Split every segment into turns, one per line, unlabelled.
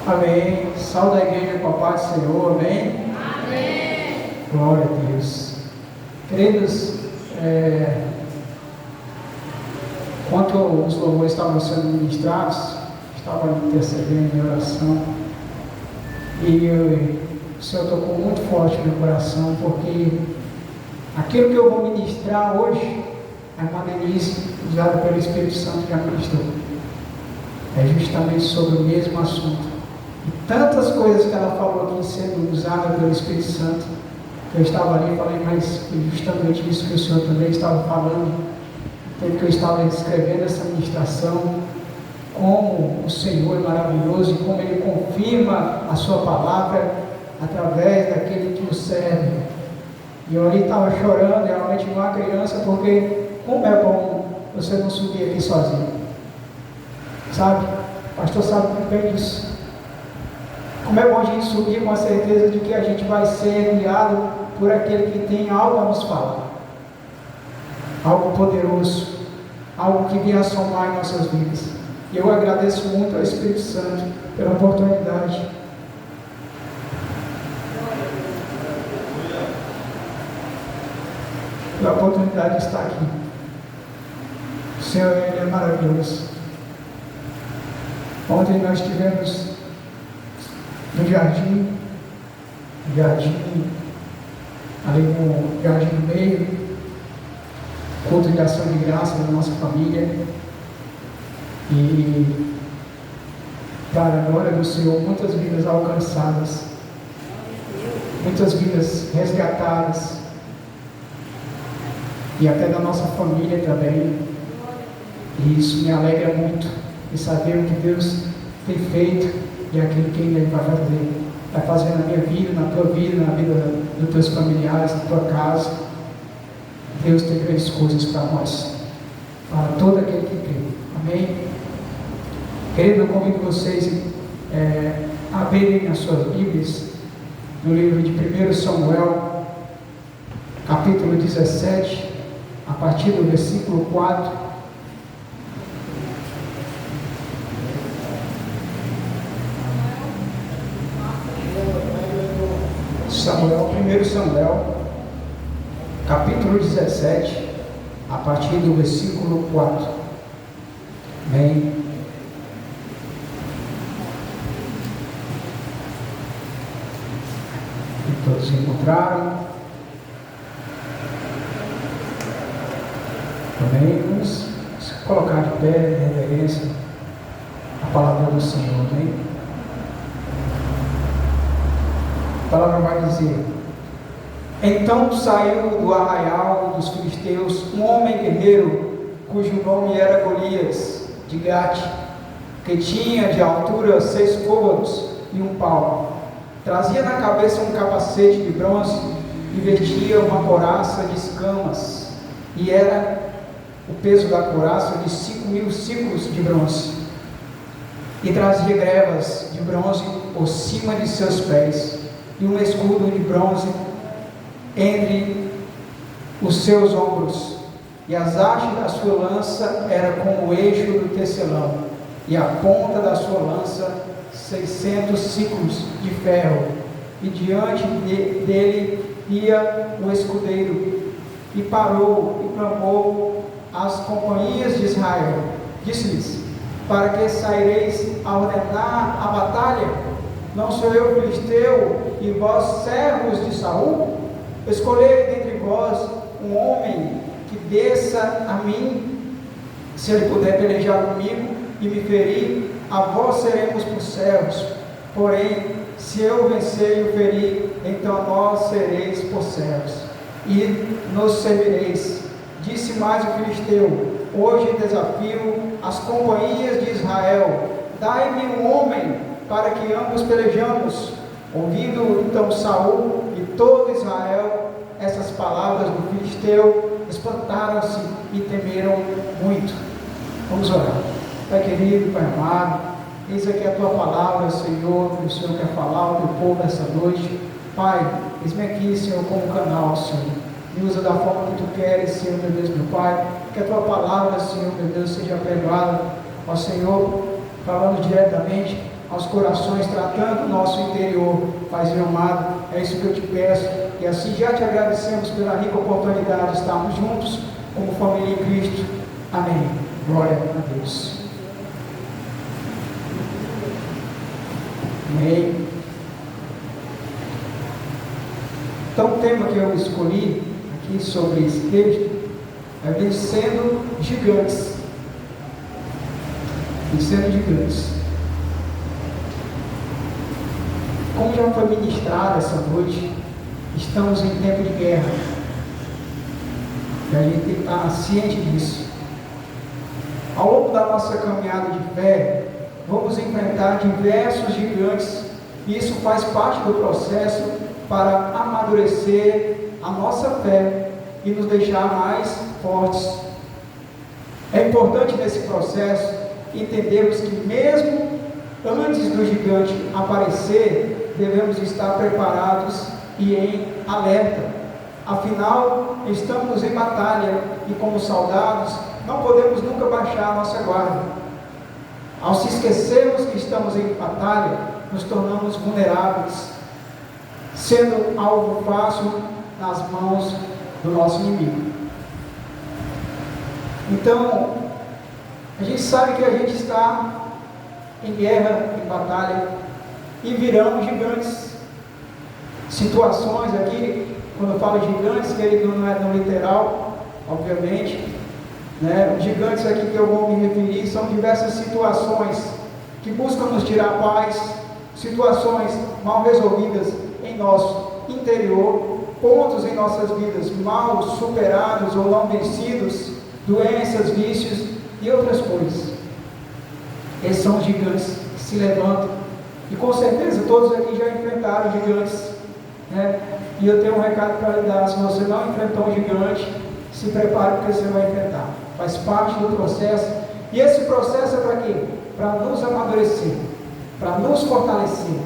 Amém. Salve a igreja com a paz do Senhor. Amém.
Amém.
Glória a Deus. Queridos, enquanto os louvores estavam sendo ministrados, estava intercedendo em oração, e o Senhor tocou muito forte no meu coração, porque aquilo que eu vou ministrar hoje, a irmã Denise, usada pelo Espírito Santo, já ministrou. É justamente sobre o mesmo assunto. E tantas coisas que ela falou aqui sendo usada pelo Espírito Santo, que eu estava ali e falei, mas justamente isso que o Senhor também estava falando, tempo que eu estava escrevendo essa ministração, como o Senhor é maravilhoso e como Ele confirma a sua palavra através daquele que o serve. E eu ali estava chorando, realmente uma criança, porque como é bom você não subir aqui sozinho, sabe? O pastor sabe muito bem disso. Como é bom a gente subir com a certeza de que a gente vai ser guiado por aquele que tem algo a nos falar, algo poderoso, algo que venha somar em nossas vidas. E eu agradeço muito ao Espírito Santo pela oportunidade. Pela oportunidade de estar aqui. O Senhor, Ele é maravilhoso. Ontem nós estivemos no jardim, ali no jardim do meio, culto de ação de graça da nossa família, e para a glória do Senhor, muitas vidas alcançadas, muitas vidas resgatadas, e até da nossa família também, e isso me alegra muito, e saber o que Deus tem feito, e aquilo que Ele vai fazer na minha vida, na tua vida, na vida dos teus familiares, na tua casa. Deus tem grandes coisas para nós, para todo aquele que crê. Amém? Querido, eu convido vocês a abrirem as suas Bíblias no livro de 1 Samuel, capítulo 17, a partir do versículo 4. Primeiro Samuel, capítulo 17, a partir do versículo 4. Amém. E todos se encontraram. Amém. Vamos se colocar de pé em reverência à palavra do Senhor. Amém. A palavra vai dizer: então saiu do arraial dos filisteus um homem guerreiro, cujo nome era Golias, de Gate, que tinha de altura 6 côvados e um palmo. Trazia na cabeça um capacete de bronze e vestia uma couraça de escamas, e era o peso da couraça de 5.000 ciclos de bronze. E trazia grevas de bronze por cima de seus pés, e um escudo de bronze entre os seus ombros, e as hastes da sua lança era como o eixo do tecelão, e a ponta da sua lança 600 ciclos de ferro, e diante dele ia o escudeiro, e parou e clamou às companhias de Israel, disse-lhes: para que saireis a ordenar a batalha? Não sou eu filisteu, e vós servos de Saul? Escolhei dentre vós um homem que desça a mim, se ele puder pelejar comigo e me ferir, a vós seremos por servos. Porém, se eu vencer e o ferir, então nós sereis por servos, e nos servireis. Disse mais o filisteu: hoje desafio as companhias de Israel, dai-me um homem para que ambos pelejamos. Ouvindo então Saul e todo Israel essas palavras do filisteu, espantaram-se e temeram muito. Vamos orar. Pai querido, Pai amado, eis aqui a Tua palavra, Senhor, que o Senhor quer falar ao Teu povo essa noite. Pai, eis-me aqui, Senhor, como canal, Senhor. Me usa da forma que Tu queres, Senhor, meu Deus, meu Pai. Que a Tua palavra, Senhor, meu Deus, seja pregada ao Senhor, falando diretamente aos corações, tratando o nosso interior. Paizinho amado, é isso que eu te peço, e assim já te agradecemos pela rica oportunidade de estarmos juntos como família em Cristo. Amém. Glória a Deus. Amém. Então, o tema que eu escolhi aqui sobre esse texto é vencendo gigantes. Vencendo gigantes. Como já foi ministrado essa noite, estamos em tempo de guerra. E a gente tem que estar ciente disso. Ao longo da nossa caminhada de fé, vamos enfrentar diversos gigantes, e isso faz parte do processo para amadurecer a nossa fé e nos deixar mais fortes. É importante nesse processo entendermos que mesmo antes do gigante aparecer, devemos estar preparados e em alerta. Afinal, estamos em batalha e como soldados não podemos nunca baixar a nossa guarda. Ao se esquecermos que estamos em batalha, nos tornamos vulneráveis, sendo alvo fácil nas mãos do nosso inimigo. Então, a gente sabe que a gente está em guerra, em batalha, e virão gigantes. Situações aqui, quando eu falo gigantes, que ele não é tão literal, obviamente, né? Os gigantes aqui que eu vou me referir são diversas situações que buscam nos tirar a paz, situações mal resolvidas em nosso interior, pontos em nossas vidas mal superados ou não vencidos, doenças, vícios e outras coisas. Esses são os gigantes que se levantam, e com certeza todos aqui já enfrentaram gigantes, né? E eu tenho um recado para lhe dar: se você não enfrentou um gigante, se prepare, porque você vai enfrentar. Faz parte do processo, e esse processo é para quê? Para nos amadurecer, para nos fortalecer,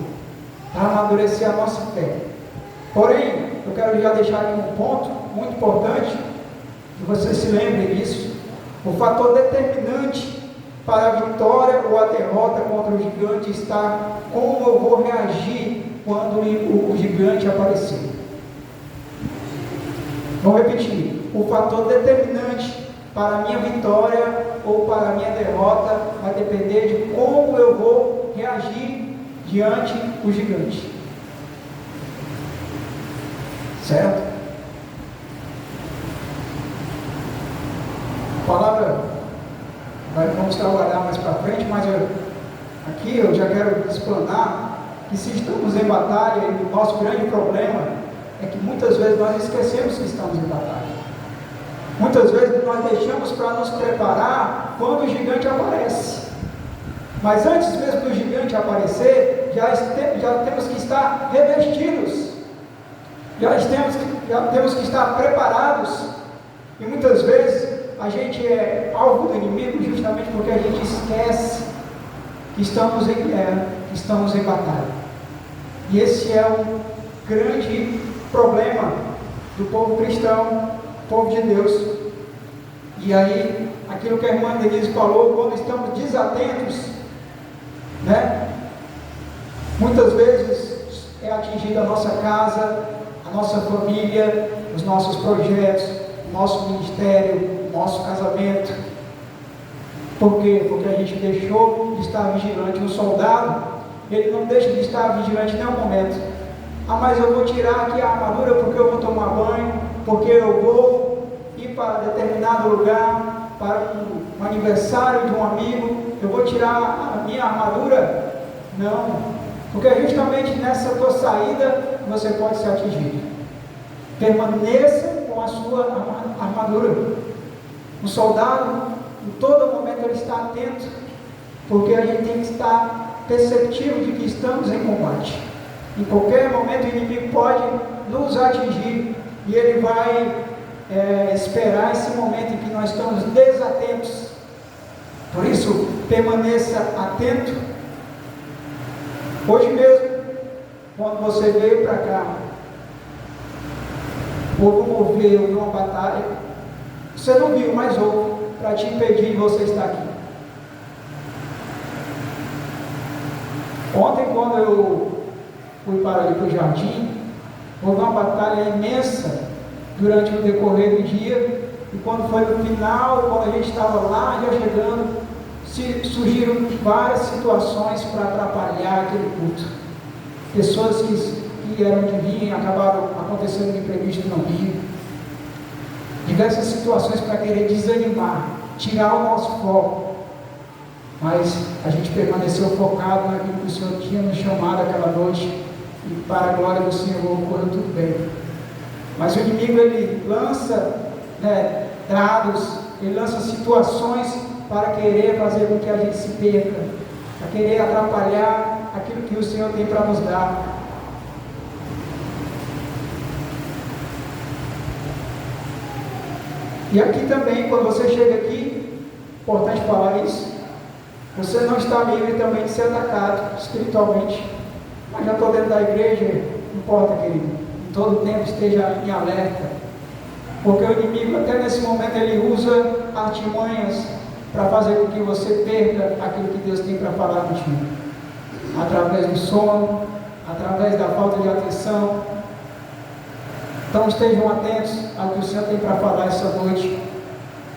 para amadurecer a nossa fé. Porém, eu quero já deixar aqui um ponto muito importante, que vocês se lembrem disso. O fator determinante para a vitória ou a derrota contra o gigante está como eu vou reagir quando o gigante aparecer. Vou repetir: o fator determinante para a minha vitória ou para a minha derrota vai depender de como eu vou reagir diante do gigante. Certo? A palavra vamos trabalhar mais para frente, mas aqui eu já quero explanar que se estamos em batalha, e o nosso grande problema é que muitas vezes nós esquecemos que estamos em batalha. Muitas vezes nós deixamos para nos preparar quando o gigante aparece. Mas antes mesmo do gigante aparecer, já temos que estar revestidos, já temos que estar preparados. E muitas vezes a gente é alvo do inimigo justamente porque a gente esquece que estamos em guerra, que estamos em batalha. E esse é o grande problema do povo cristão, povo de Deus. E aí, aquilo que a irmã Denise falou, quando estamos desatentos, né? Muitas vezes é atingida a nossa casa, a nossa família, os nossos projetos, o nosso ministério, o nosso casamento. Por quê? Porque a gente deixou de estar vigilante. Um soldado, ele não deixa de estar vigilante em nenhum momento. Ah, mas eu vou tirar aqui a armadura porque eu vou tomar banho, porque eu vou ir para determinado lugar, para um aniversário de um amigo, eu vou tirar a minha armadura? Não, porque justamente nessa tua saída você pode ser atingido. Permaneça com a sua armadura. O soldado, em todo momento, ele está atento, porque a gente tem que estar perceptivo de que estamos em combate. Em qualquer momento o inimigo pode nos atingir, e ele vai esperar esse momento em que nós estamos desatentos. Por isso, permaneça atento. Hoje mesmo, quando você veio para cá, houve um mover, houve uma batalha. Você não viu, mas houve, para te impedir de você estar aqui. Ontem, quando eu fui para o jardim, houve uma batalha imensa durante o decorrer do dia, e quando foi no final, quando a gente estava lá já chegando, surgiram várias situações para atrapalhar aquele culto. Pessoas que eram de vir acabaram acontecendo um imprevisto no rio. Diversas situações para querer desanimar, tirar o nosso foco. Mas a gente permaneceu focado naquilo que o Senhor tinha nos chamado aquela noite, e para a glória do Senhor ocorreu tudo bem. Mas o inimigo, ele lança dados, ele lança situações para querer fazer com que a gente se perca, para querer atrapalhar aquilo que o Senhor tem para nos dar. E aqui também, quando você chega aqui, importante falar isso, você não está livre também de ser atacado espiritualmente. Mas já estou dentro da igreja, não importa, querido, em todo tempo esteja em alerta, porque o inimigo até nesse momento ele usa artimanhas para fazer com que você perca aquilo que Deus tem para falar contigo, através do sono, através da falta de atenção. Então estejam atentos ao que o Senhor tem para falar essa noite.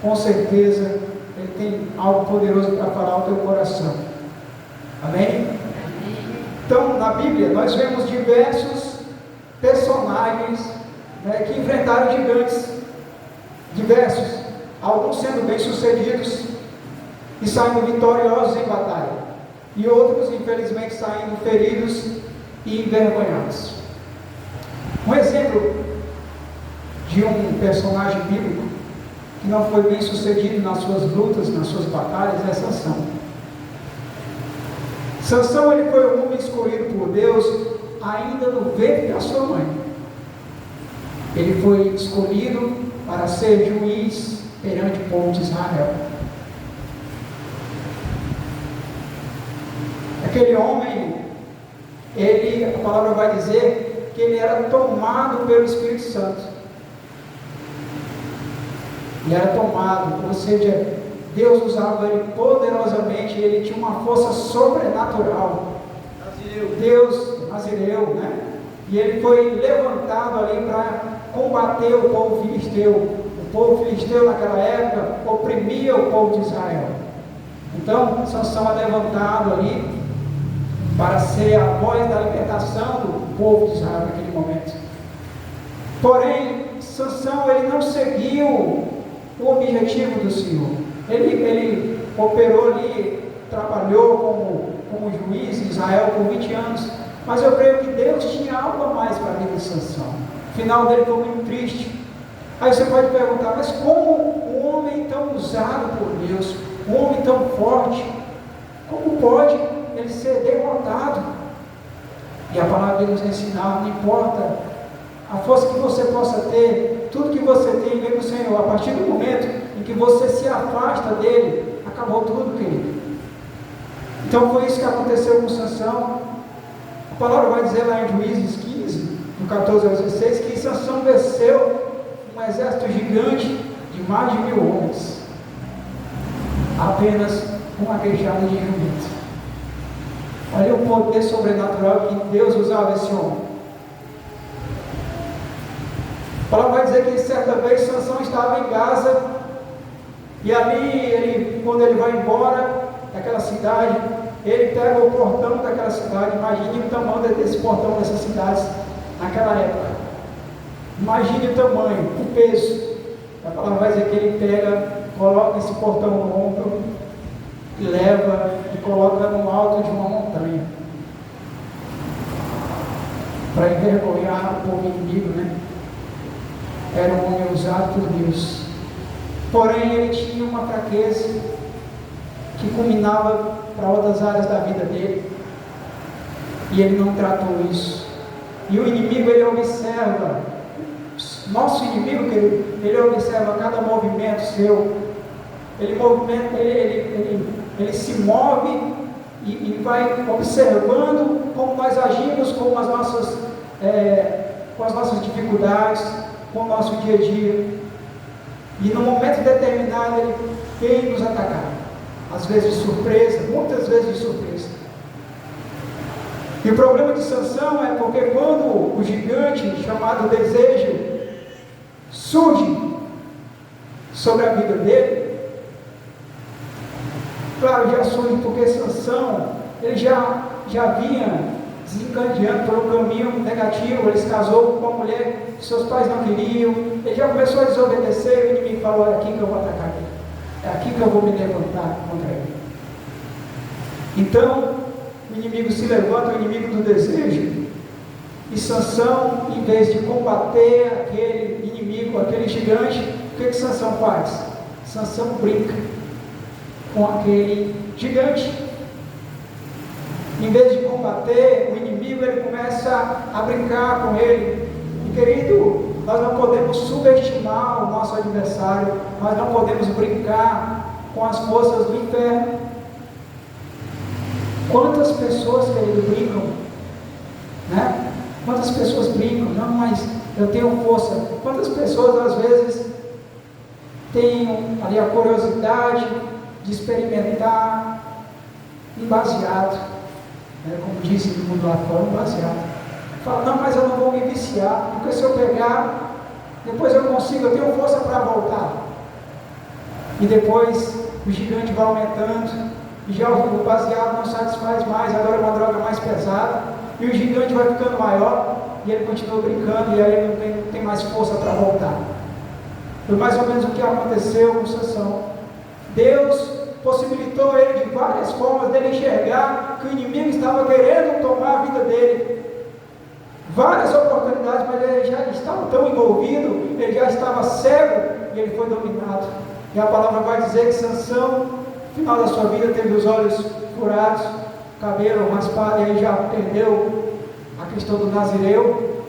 Com certeza Ele tem algo poderoso para falar ao teu coração. Amém? Então, na Bíblia, nós vemos diversos personagens que enfrentaram gigantes, diversos, alguns sendo bem-sucedidos e saindo vitoriosos em batalha, e outros, infelizmente, saindo feridos e envergonhados. Um exemplo de um personagem bíblico que não foi bem-sucedido nas suas lutas, nas suas batalhas, é Sansão. Sansão, ele foi um homem escolhido por Deus ainda no ventre da sua mãe. Ele foi escolhido para ser juiz perante o povo de Israel. Aquele homem, a palavra vai dizer que ele era tomado pelo Espírito Santo. Ele era tomado, ou seja, Deus usava ele poderosamente, ele tinha uma força sobrenatural. Deus, Nazireu, né? E ele foi levantado ali para combater o povo filisteu. O povo filisteu naquela época oprimia o povo de Israel. Então, Sansão é levantado ali para ser a voz da libertação do povo de Israel naquele momento. Porém, Sansão, ele não seguiu o objetivo do Senhor. Ele operou ali, trabalhou como juiz em Israel por 20 anos, mas eu creio que Deus tinha algo a mais para a vida de Sansão. O final dele foi muito triste. Aí você pode perguntar, mas como um homem tão usado por Deus, um homem tão forte, como pode ele ser derrotado? E a palavra de Deus ensina, não importa a força que você possa ter, tudo que você tem vem do Senhor. A partir do momento em que você se afasta dele, acabou tudo, querido. Então foi isso que aconteceu com Sansão. A palavra vai dizer lá em Juízes 15, do 14 ao 16, que Sansão venceu um exército gigante de mais de 1000 homens, apenas com uma queixada de jumento. Olha o poder sobrenatural que Deus usava esse homem. A palavra vai dizer que certa vez Sansão estava em Gaza, e ali, quando ele vai embora daquela cidade, ele pega o portão daquela cidade. Imagine o tamanho desse portão dessas cidades naquela época. Imagine o tamanho, o peso. A palavra vai dizer que ele pega, coloca esse portão no ombro e leva e coloca no alto de uma montanha para envergonhar o povo inimigo, né? Era um homem usado por Deus. Porém, ele tinha uma fraqueza que culminava para outras áreas da vida dele, e ele não tratou isso. E o inimigo, ele observa, nosso inimigo, ele observa cada movimento seu. Ele se move e vai observando como nós agimos com as nossas dificuldades, com o nosso dia a dia. E no momento determinado ele vem nos atacar, às vezes de surpresa, muitas vezes de surpresa. E o problema de Sansão é porque quando o gigante chamado desejo surge sobre a vida dele, claro, já surge porque Sansão, ele já vinha desencadeando por um caminho negativo. Ele se casou com uma mulher que seus pais não queriam, ele já começou a desobedecer, e o inimigo falou: é aqui que eu vou atacar ele, é aqui que eu vou me levantar contra ele. Então o inimigo se levanta, o inimigo do desejo, e Sansão, em vez de combater aquele inimigo, aquele gigante, o que Sansão faz? Sansão brinca com aquele gigante. Em vez de combater o inimigo, ele começa a brincar com ele. E querido, nós não podemos subestimar o nosso adversário, nós não podemos brincar com as forças do inferno. Quantas pessoas, querido, brincam, né? Quantas pessoas brincam? Não, mas eu tenho força. Quantas pessoas às vezes têm ali a curiosidade de experimentar um baseado, né? Como dizem no mundo lá fora, um baseado. Fala: não, mas eu não vou me viciar, porque se eu pegar, depois eu consigo, eu tenho força para voltar. E depois o gigante vai aumentando, e já o baseado não satisfaz mais, agora é uma droga mais pesada, e o gigante vai ficando maior, e ele continua brincando, e aí ele não tem mais força para voltar. Foi mais ou menos o que aconteceu com Sansão. Deus possibilitou ele de várias formas dele enxergar que o inimigo estava querendo tomar a vida dele. Várias oportunidades, mas ele já estava tão envolvido, ele já estava cego, e ele foi dominado. E a palavra vai dizer que Sansão, no final da sua vida, teve os olhos furados, cabelo raspado, e aí já perdeu a questão do nazireu,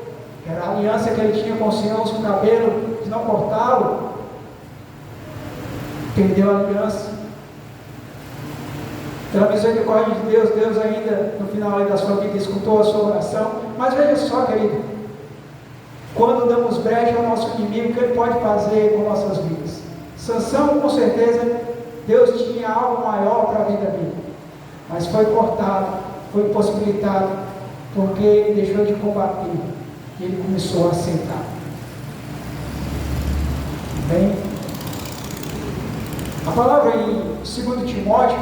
que era a aliança que ele tinha com o Senhor, com o cabelo, de não cortá-lo. Perdeu a aliança. Pela misericórdia de Deus, Deus ainda, no final da sua vida, escutou a sua oração. Mas veja só, querido, quando damos brecha ao nosso inimigo, o que ele pode fazer com nossas vidas? Sansão, com certeza, Deus tinha algo maior para a vida dele, mas foi cortado, foi impossibilitado, porque ele deixou de combater, e ele começou a aceitar. Bem, a palavra em 2 Timóteo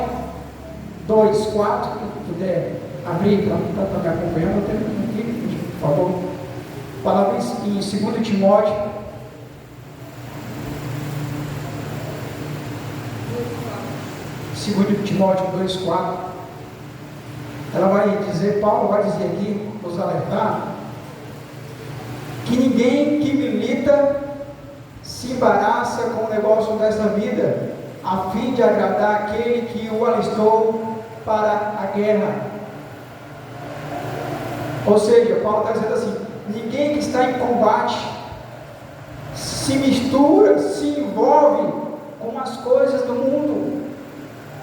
2:4, quem puder abrir para me acompanhar, eu tenho aqui, por favor. A palavra em 2 Timóteo 2 Timóteo 2:4, ela vai dizer, Paulo vai dizer aqui, nos alertar, que ninguém que milita se embaraça com o negócio desta vida, a fim de agradar aquele que o alistou para a guerra. Ou seja, Paulo está dizendo assim: ninguém que está em combate se mistura, se envolve com as coisas do mundo,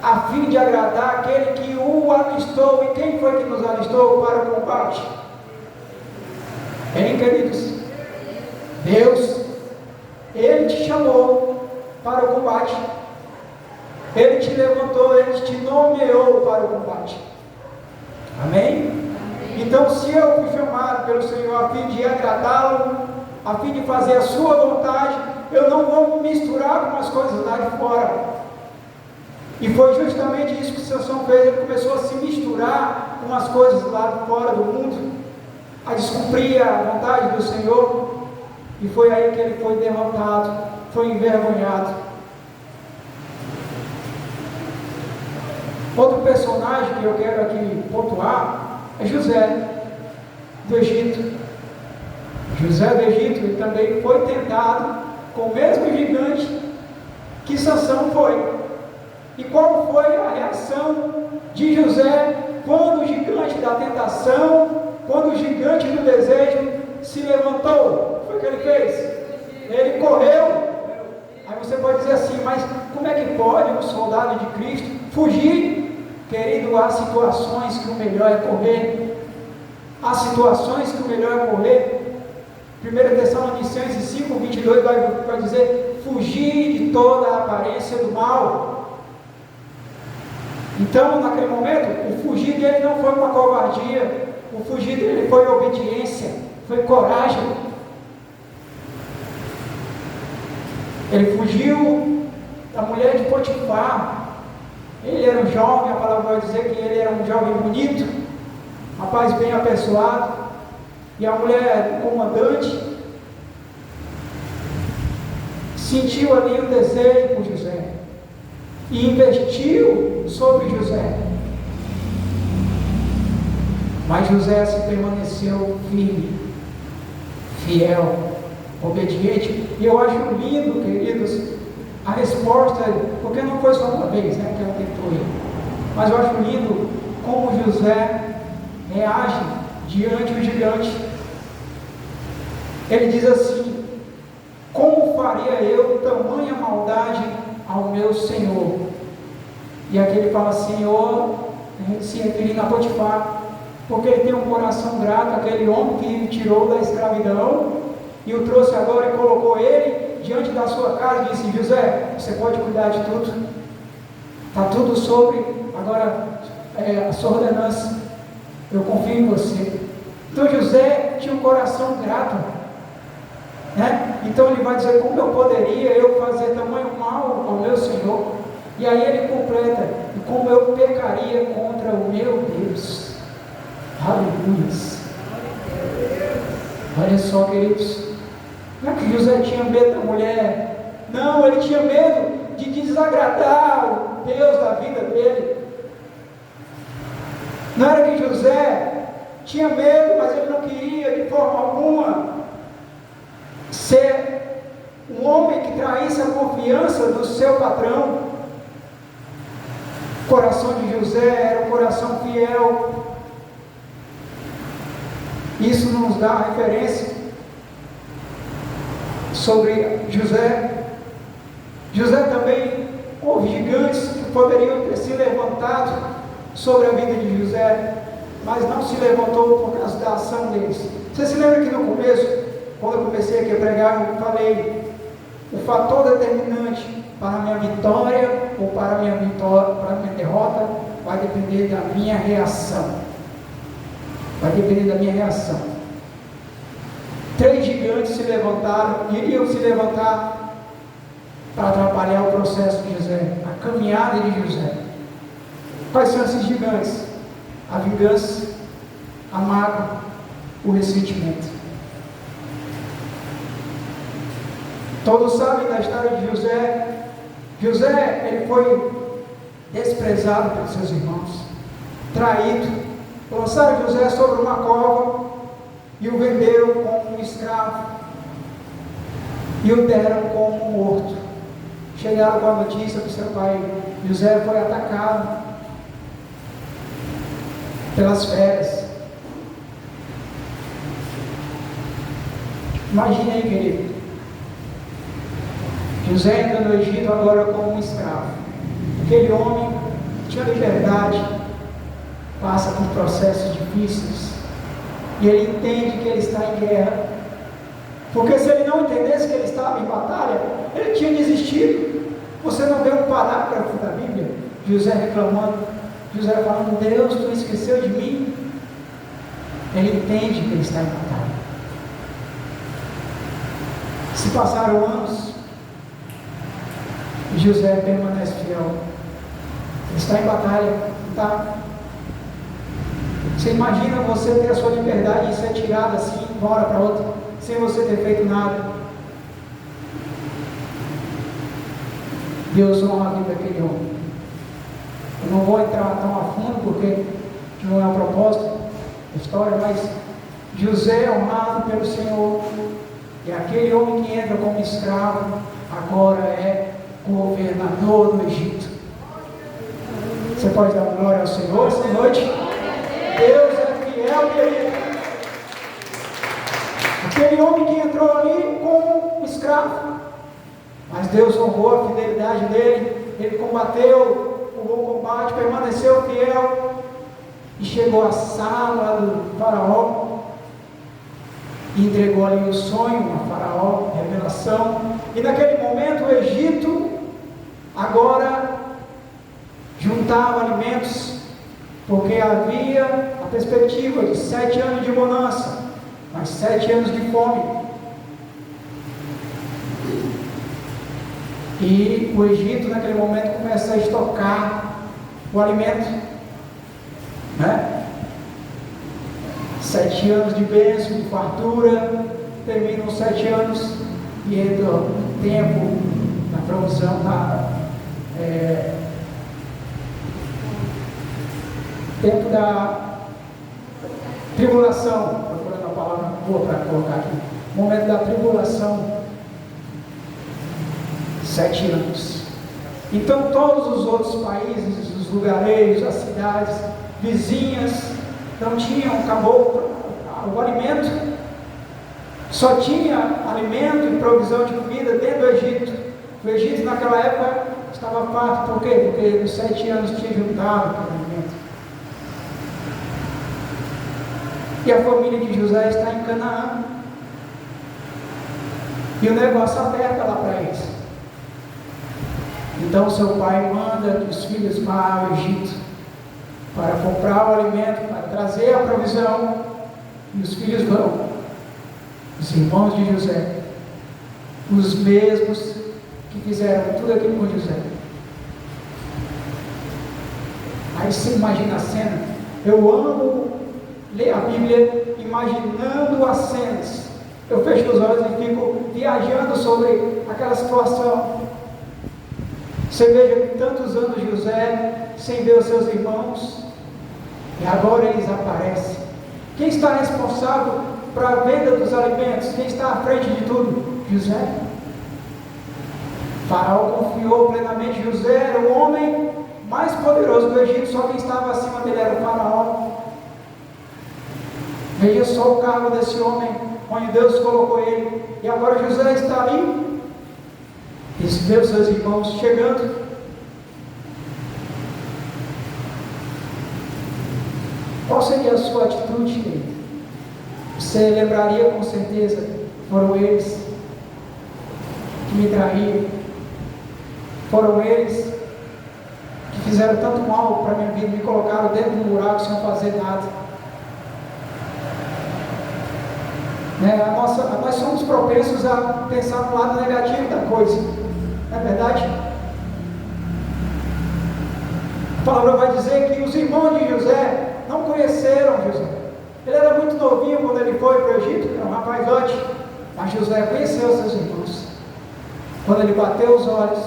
a fim de agradar aquele que o alistou. E quem foi que nos alistou para o combate? Bem, queridos, Deus, Ele te chamou para o combate, Ele te levantou, Ele te nomeou para o combate. Amém? Então, se eu fui chamado pelo Senhor a fim de agradá-lo, a fim de fazer a sua vontade, eu não vou me misturar com as coisas lá de fora. E foi justamente isso que Sansão fez. Ele começou a se misturar com as coisas lá de fora do mundo, a descumprir a vontade do Senhor, e foi aí que ele foi derrotado, foi envergonhado. Outro personagem que eu quero aqui pontuar é José do Egito. José do Egito, ele também foi tentado com o mesmo gigante que Sansão foi. E qual foi a reação de José quando o gigante da tentação, quando o gigante do desejo se levantou? O que foi que ele fez? Ele correu. Aí você pode dizer assim: mas como é que pode um soldado de Cristo fugir? Querido, há situações que o melhor é correr. Há situações que o melhor é correr. 1 Tessalonicenses 5:22 vai dizer: fugir de toda a aparência do mal. Então, naquele momento, o fugir dele não foi uma covardia, O fugir dele foi obediência, foi coragem. Ele fugiu da mulher de Potifar. Ele era um jovem, a palavra vai dizer que ele era um jovem bonito, rapaz bem apessoado, e a mulher comandante sentiu ali o desejo por José e investiu sobre José. Mas José se permaneceu firme, fiel, obediente. E eu acho lindo, queridos, a resposta, porque não foi só uma vez, né, que ela tentou ir. Mas eu acho lindo como José reage diante do gigante. Ele diz assim: como faria eu tamanha maldade ao meu Senhor? E aqui ele fala Senhor, se referindo a Potifar, porque ele tem um coração grato àquele homem que o tirou da escravidão e o trouxe agora e colocou ele diante da sua casa e disse: José, você pode cuidar de tudo, está tudo sobre agora a sua ordenança, eu confio em você. Então José tinha um coração grato, né? Então ele vai dizer: como eu poderia eu fazer tamanho mal ao meu Senhor? E aí ele completa: e como eu pecaria contra o meu Deus? Aleluia. Olha só, queridos, não é que José tinha medo da mulher, não, ele tinha medo de desagradar o Deus da vida dele. Não era que José tinha medo, mas ele não queria de forma alguma ser um homem que traísse a confiança do seu patrão. O coração de José era um coração fiel. Isso nos dá referência sobre José. José também, houve gigantes que poderiam ter se levantado sobre a vida de José, mas não se levantou por causa da ação deles. Você se lembra que no começo, quando eu comecei aqui a pregar, eu falei: o fator determinante para a minha vitória ou para a minha derrota vai depender da minha reação. Vai depender da minha reação. 3 gigantes se levantaram, iriam se levantar para atrapalhar o processo de José, a caminhada de José. Quais são esses gigantes? A vingança, a mágoa, o ressentimento. Todos sabem da história de José. José, ele foi desprezado pelos seus irmãos, traído. Lançaram José sobre uma cova e o venderam como um escravo e o deram como morto. Chegaram com a notícia do seu pai: José foi atacado pelas feras. Imagine aí, querido, José entra no Egito agora como um escravo. Aquele homem tinha liberdade, passa por processos difíceis e ele entende que ele está em guerra, porque se ele não entendesse que ele estava em batalha, ele tinha desistido. Você não vê um parágrafo da Bíblia, José reclamando, José falando: Deus, tu esqueceu de mim? Ele entende que ele está em batalha. Se passaram anos e José permanece fiel. Ele está em batalha, está. Você imagina você ter a sua liberdade e ser tirado assim, de uma hora para outra, sem você ter feito nada. Deus honra a vida daquele homem. Eu não vou entrar tão a fundo porque não é o propósito da história, mas José é honrado pelo Senhor, e aquele homem que entra como escravo agora é governador do Egito. Você pode dar glória ao Senhor essa noite? Deus é fiel, querido. Aquele homem que entrou ali como escravo, mas Deus honrou a fidelidade dele. Ele combateu o bom combate, permaneceu fiel e chegou à sala do faraó e entregou ali o sonho a faraó, a revelação. E naquele momento o Egito agora juntava alimentos porque havia a perspectiva de 7 anos de bonança, mas 7 anos de fome. E o Egito naquele momento começa a estocar o alimento, né? 7 anos de bênção, de fartura, terminam 7 anos e entra o tempo da provisão, tempo da tribulação, procurando a palavra boa para colocar aqui, momento da tribulação, 7 anos. Então todos os outros países, os lugareiros, as cidades vizinhas não tinham, acabou o alimento, só tinha alimento e provisão de comida dentro do Egito. O Egito naquela época estava farto, por quê? Porque nos 7 anos tinha juntado aquele alimento. E a família de José está em Canaã, e o negócio aperta lá para eles. Então seu pai manda que os filhos vá ao Egito para comprar o alimento, para trazer a provisão, e os filhos vão. Os irmãos de José, os mesmos que fizeram tudo aquilo com José. Aí você imagina a cena. Eu amo ler a Bíblia imaginando as cenas. Eu fecho os olhos e fico viajando sobre aquela situação. Você veja tantos anos José sem ver os seus irmãos, e agora eles aparecem. Quem está responsável para a venda dos alimentos? Quem está à frente de tudo? José. Faraó confiou plenamente. José era o homem mais poderoso do Egito, só quem estava acima dele era o Faraó. Veja só o cargo desse homem, onde Deus colocou ele, e agora José está ali, e vê os seus irmãos chegando. Qual seria a sua atitude, querido? Você lembraria com certeza, foram eles que me traíram, foram eles que fizeram tanto mal para a minha vida, me colocaram dentro de um buraco sem fazer nada. Nós somos propensos a pensar no lado negativo da coisa, não é verdade? A palavra vai dizer que os irmãos de José não conheceram José. Ele era muito novinho quando ele foi para o Egito, era um rapazote, mas José conheceu seus irmãos. Quando ele bateu os olhos,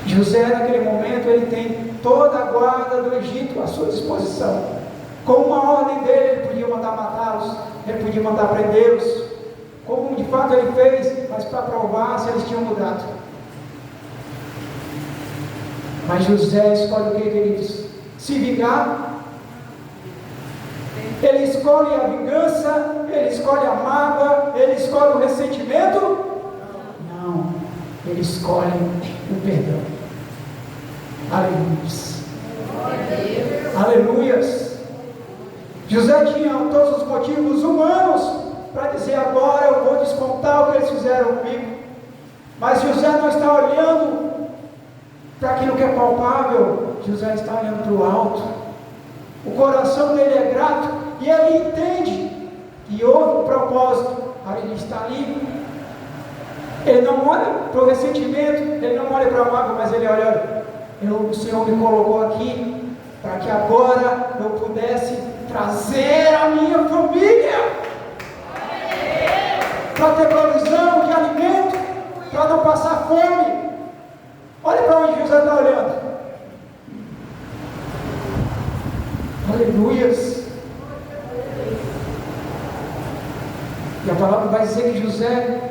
José naquele momento ele tem toda a guarda do Egito à sua disposição. Com uma ordem dele, ele podia mandar matá-los, ele podia mandar prendê-los, como de fato ele fez, mas para provar se eles tinham mudado. Mas José escolhe o que, queridos? Se vingar. Ele escolhe a vingança, ele escolhe a mágoa, ele escolhe o ressentimento? Não, ele escolhe o perdão. Aleluias. Aleluias. José tinha todos os motivos humanos para dizer: agora eu vou descontar o que eles fizeram comigo. Mas José não está olhando para aquilo que é palpável. José está olhando para o alto. O coração dele é grato e ele entende que houve um propósito para ele estar ali. Ele não olha para o ressentimento, ele não olha para a mágoa, mas ele olha: o Senhor me colocou aqui para que agora eu pudesse trazer a minha família, para ter provisão de alimento, para não passar fome. Olha para onde José está olhando. Aleluias. E a palavra vai dizer que José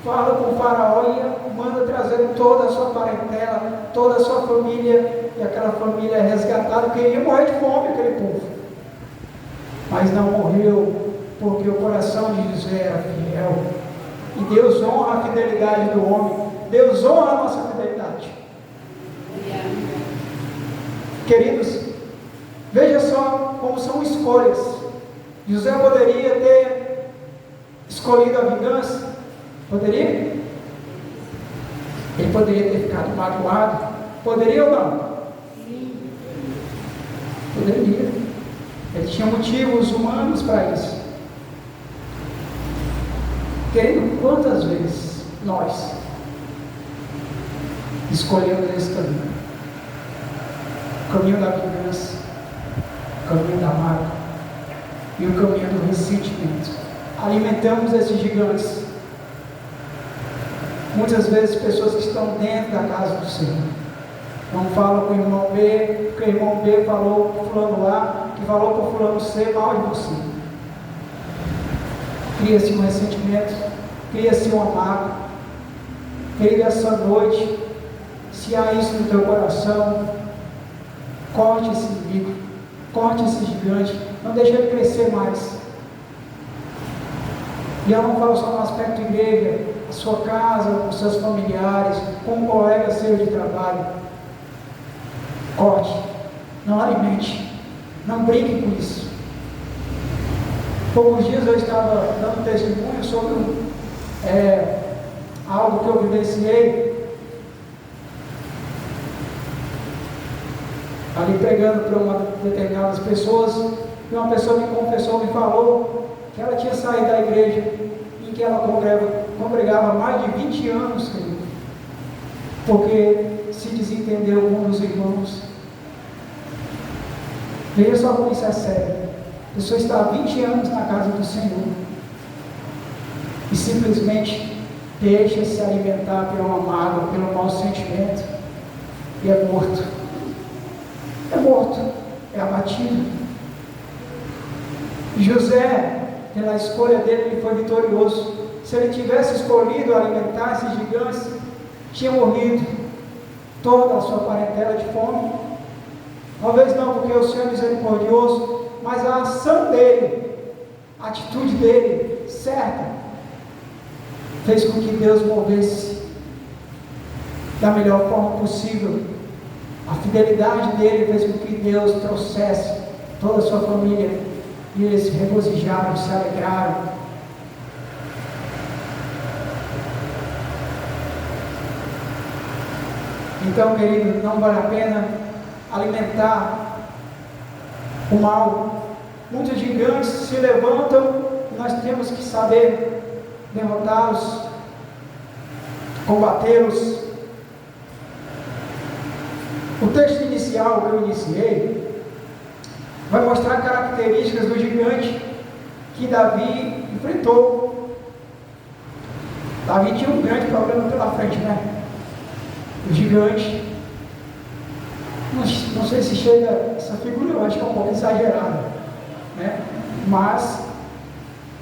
fala com o Faraó e manda trazer toda a sua parentela, toda a sua família, e aquela família é resgatada, porque ia morrer de fome aquele povo. Mas não morreu, porque o coração de José era fiel. E Deus honra a fidelidade do homem. Deus honra a nossa fidelidade. Queridos, veja só como são escolhas. José poderia ter escolhido a vingança. Poderia? Ele poderia ter ficado magoado. Poderia ou não? Poderia. Ele tinha motivos humanos para isso. Querido, quantas vezes nós escolhemos esse caminho? O caminho da vingança, o caminho da mágoa e o caminho do ressentimento. Alimentamos esses gigantes. Muitas vezes pessoas que estão dentro da casa do Senhor não falam com o irmão B, porque o irmão B falou para o fulano A, que falou para o fulano C mal de você. Cria-se um ressentimento, cria-se uma mágoa. Querido, essa noite, se há isso no teu coração, corte esse inimigo, corte esse gigante, não deixe ele crescer mais. E eu não falo só no aspecto igreja, a sua casa, com seus familiares, com um colega seu de trabalho. Corte, não alimente, não brinque com isso. Poucos dias eu estava dando testemunho sobre algo que eu vivenciei, ali pregando para uma determinadas pessoas, e uma pessoa me confessou, me falou que ela tinha saído da igreja em que ela congregava há mais de 20 anos, querido, porque se desentendeu com um dos irmãos. Veja só como isso é sério. A pessoa está há 20 anos na casa do Senhor e simplesmente deixa se alimentar pela mágoa, pelo mau sentimento, e é morto. É morto, é abatido. José, pela escolha dele, ele foi vitorioso. Se ele tivesse escolhido alimentar esses gigantes, tinha morrido toda a sua parentela de fome. Talvez não porque o Senhor é misericordioso, mas a ação dele, a atitude dele, certa, fez com que Deus movesse da melhor forma possível. A fidelidade dele fez com que Deus trouxesse toda a sua família, e eles se regozijaram, se alegraram. Então, querido, não vale a pena alimentar o mal. Muitos gigantes se levantam e nós temos que saber derrotá-los, combatê-los. O texto inicial que eu iniciei vai mostrar características do gigante que Davi enfrentou. Davi tinha um grande problema pela frente, né? O gigante, não sei se chega, essa figura eu acho que é um pouco exagerada, né? Mas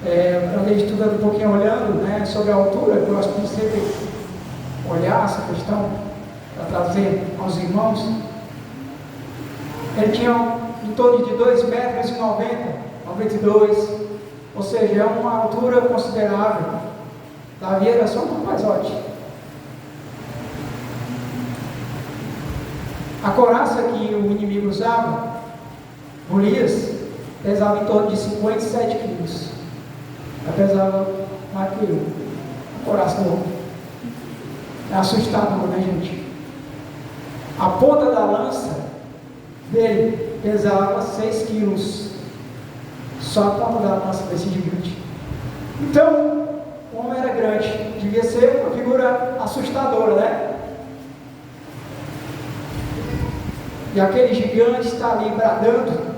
eu andei estudando um pouquinho, olhando, né, sobre a altura. Eu gosto de sempre olhar essa questão para trazer aos irmãos. Ele tinha em torno de 2,90 metros, 92, ou seja, é uma altura considerável. Davi era só um rapazote. A couraça que o inimigo usava, Golias, pesava em torno de 57 quilos. Ela pesava mais que eu. A couraça do homem. É assustador, né, gente? A ponta da lança dele pesava 6 quilos. Só a ponta da lança desse gigante. Então, o homem era grande. Devia ser uma figura assustadora, né? E aquele gigante está ali bradando,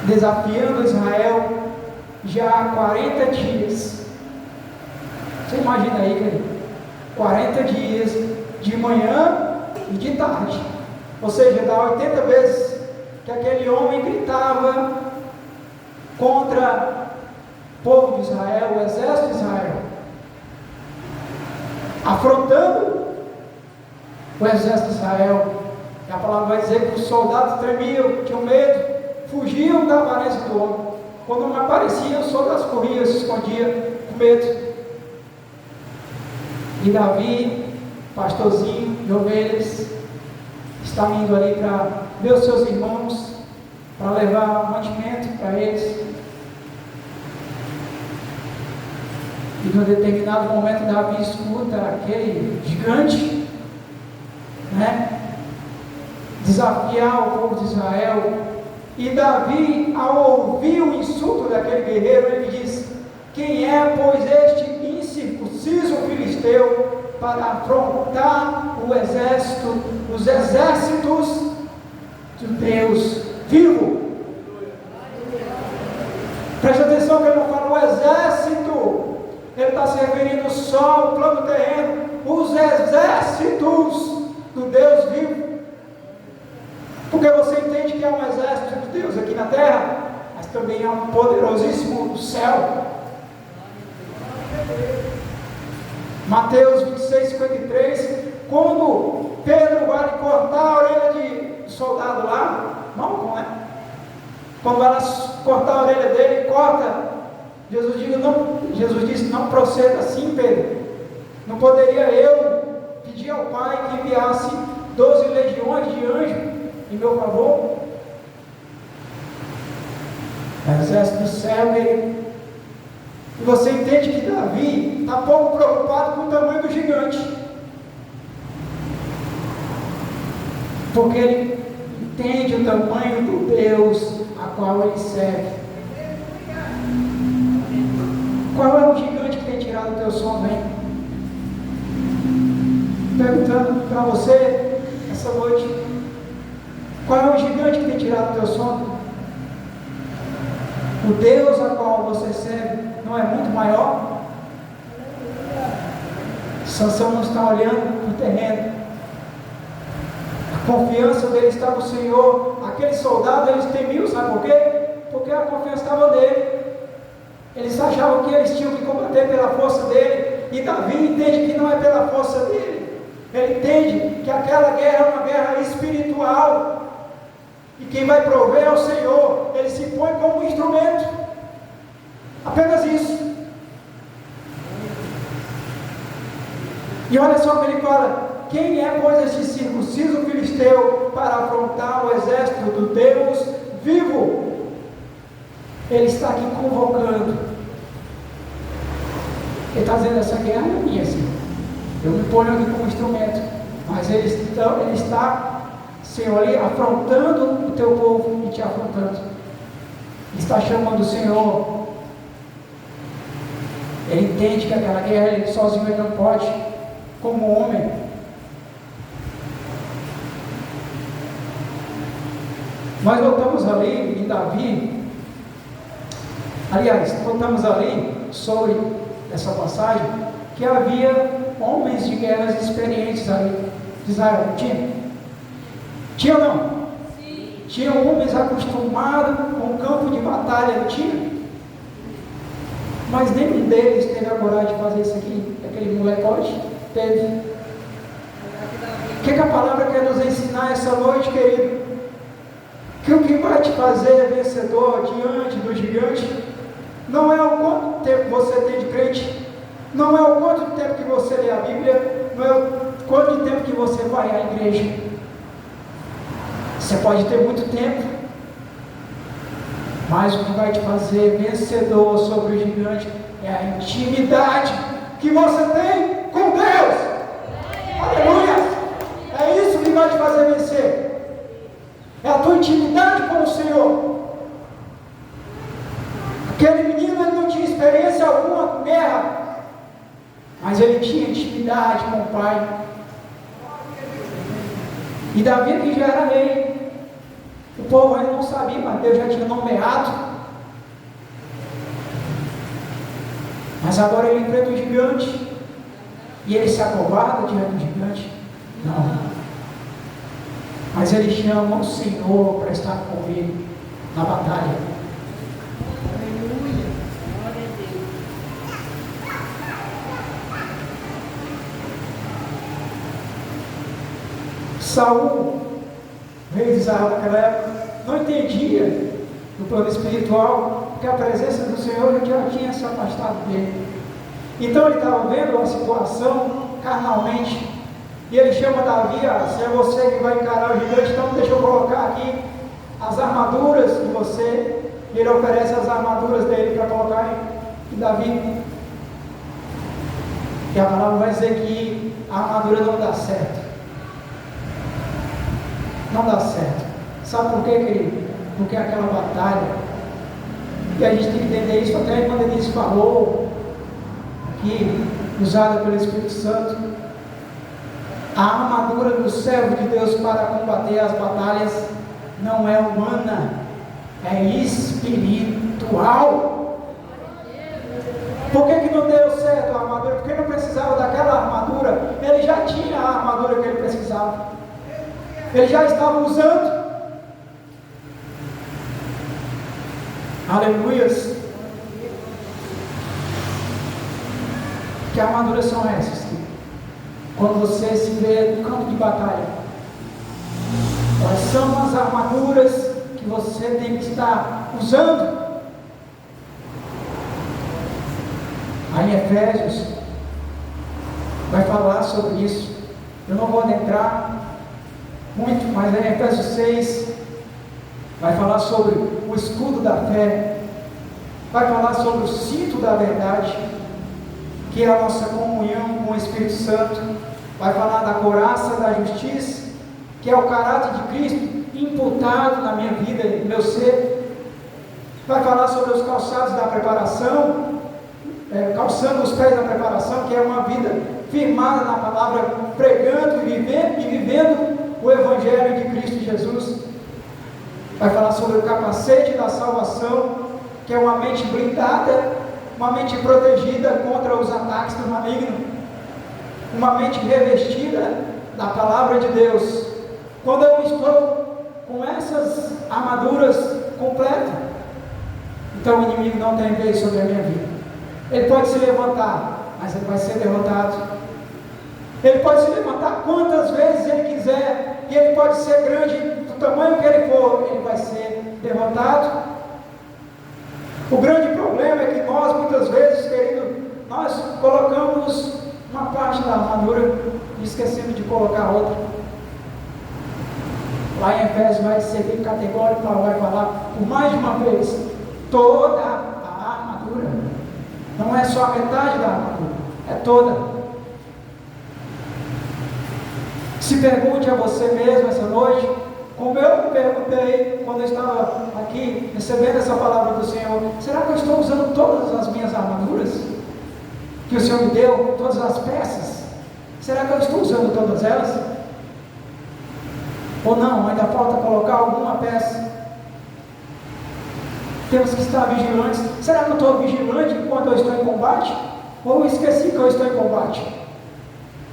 desafiando Israel já há 40 dias. Você imagina aí, querido? 40 dias, de manhã e de tarde. Ou seja, dá 80 vezes que aquele homem gritava contra o povo de Israel, o exército de Israel, afrontando o exército de Israel. E a palavra vai dizer que os soldados tremiam, tinham medo, fugiam da aparência do homem. Quando não aparecia, os soldados corriam, se escondiam com medo. E Davi, pastorzinho de ovelhas, está indo ali para ver os seus irmãos, para levar mantimento para eles. E num determinado momento Davi escuta aquele gigante né? Desafiar o povo de Israel. E Davi, ao ouvir o insulto daquele guerreiro, ele diz: quem é, pois, este incircunciso filisteu para afrontar os exércitos de Deus vivo? Preste atenção que ele não fala o exército, ele está se referindo só ao plano terreno, os exércitos do Deus vivo. Porque você entende que há um exército de Deus aqui na terra, mas também há um poderosíssimo no céu. Mateus 26:53, quando Pedro vai cortar a orelha de soldado lá, Malcom, né? Quando vai lá cortar a orelha dele, corta. Jesus disse: não proceda assim, Pedro. Não poderia eu pedir ao Pai que enviasse 12 legiões de anjos em meu favor? O exército do céu, querido. E você entende que Davi está pouco preocupado com o tamanho do gigante, porque ele entende o tamanho do Deus a qual ele serve. Qual é o gigante que tem tirado o teu sono, hein? Perguntando para você essa noite: qual é o gigante que tem tirado o teu sono? O Deus a qual você serve não é muito maior? Sansão não está olhando para o terreno, a confiança dele está no Senhor. Aqueles soldados, eles temiam, sabe por quê? Porque a confiança estava nele. Eles achavam que eles tinham que combater pela força dele, e Davi entende que não é pela força dele. Ele entende que aquela guerra é uma guerra espiritual, e quem vai prover é o Senhor. Ele se põe como instrumento, apenas isso. E olha só o que ele fala: quem é, pois, este circunciso filisteu para afrontar o exército do Deus vivo? Ele está aqui convocando. Ele está dizendo: essa guerra não é minha, Senhor. Eu me ponho aqui como instrumento. Mas ele está, Senhor, ali afrontando o teu povo e te afrontando. Ele está chamando o Senhor. Ele entende que aquela guerra ele sozinho ele não pode, como homem. Nós voltamos ali em Davi. Aliás, voltamos ali sobre essa passagem, que havia homens de guerras experientes ali de Israel, não tinha? Tinha ou não? Sim. Tinha homens acostumados com o campo de batalha, não tinha? Mas nenhum deles teve a coragem de fazer isso aqui, aquele molecote teve. O que a palavra quer nos ensinar essa noite, querido? Que o que vai te fazer vencedor diante do gigante não é o quanto tempo você tem de crente, não é o quanto tempo que você lê a Bíblia, não é o quanto tempo que você vai à igreja. Você pode ter muito tempo, mas o que vai te fazer vencedor sobre o gigante é a intimidade que você tem com Deus. Aleluia! É isso que vai te fazer vencer. É a tua intimidade com o Senhor. Aquele menino, ele não tinha experiência alguma com guerra, mas ele tinha intimidade com o Pai. E Davi aqui já era rei. O povo ainda não sabia, mas Deus já tinha nomeado. Mas agora ele enfrenta o gigante, e ele se acovarda diante do gigante? Não. Mas ele chama o Senhor para estar com ele na batalha. Saul, rei de Israel naquela época, não entendia do plano espiritual, porque a presença do Senhor já tinha se afastado dele. Então ele estava vendo a situação carnalmente, e ele chama Davi: se é você que vai encarar o gigante, então deixa eu colocar aqui as armaduras de você. E ele oferece as armaduras dele para colocar em Davi. E a palavra vai dizer que a armadura não dá certo. Sabe por quê, querido? Porque é aquela batalha, e a gente tem que entender isso, até quando ele falou aqui, usada pelo Espírito Santo, a armadura do servo de Deus para combater as batalhas não é humana, é espiritual. Por que não deu certo a armadura? Porque não precisava daquela armadura, ele já tinha a armadura que ele precisava, ele já estava usando. Aleluias. Que armaduras são essas? Quando você se vê no campo de batalha, quais são as armaduras que você tem que estar usando? Aí em Efésios vai falar sobre isso. Eu não vou adentrar muito, mas em Efésios 6 vai falar sobre o escudo da fé, vai falar sobre o cinto da verdade, que é a nossa comunhão com o Espírito Santo, vai falar da couraça da justiça, que é o caráter de Cristo imputado na minha vida, no meu ser, vai falar sobre os calçados da preparação, calçando os pés da preparação, que é uma vida firmada na palavra, pregando e vivendo o Evangelho de Cristo Jesus. Vai falar sobre o capacete da salvação, que é uma mente blindada, uma mente protegida contra os ataques do maligno, uma mente revestida da palavra de Deus. Quando eu estou com essas armaduras completas, então o inimigo não tem vez sobre a minha vida. Ele pode se levantar, mas ele vai ser derrotado. Ele pode se levantar quantas vezes ele quiser, e ele pode ser grande do tamanho que ele for, ele vai ser derrotado. O grande problema é que nós, muitas vezes, querido, nós colocamos uma parte da armadura e esquecemos de colocar outra. Lá em Efésios vai ser bem categórico, vai falar por mais de uma vez, toda a armadura. Não é só a metade da armadura, é toda. Se pergunte a você mesmo essa noite, como eu me perguntei quando eu estava aqui recebendo essa palavra do Senhor: será que eu estou usando todas as minhas armaduras que o Senhor me deu, todas as peças? Será que eu estou usando todas elas? Ou não, ainda falta colocar alguma peça? Temos que estar vigilantes. Será que eu estou vigilante enquanto eu estou em combate? Ou eu esqueci que eu estou em combate?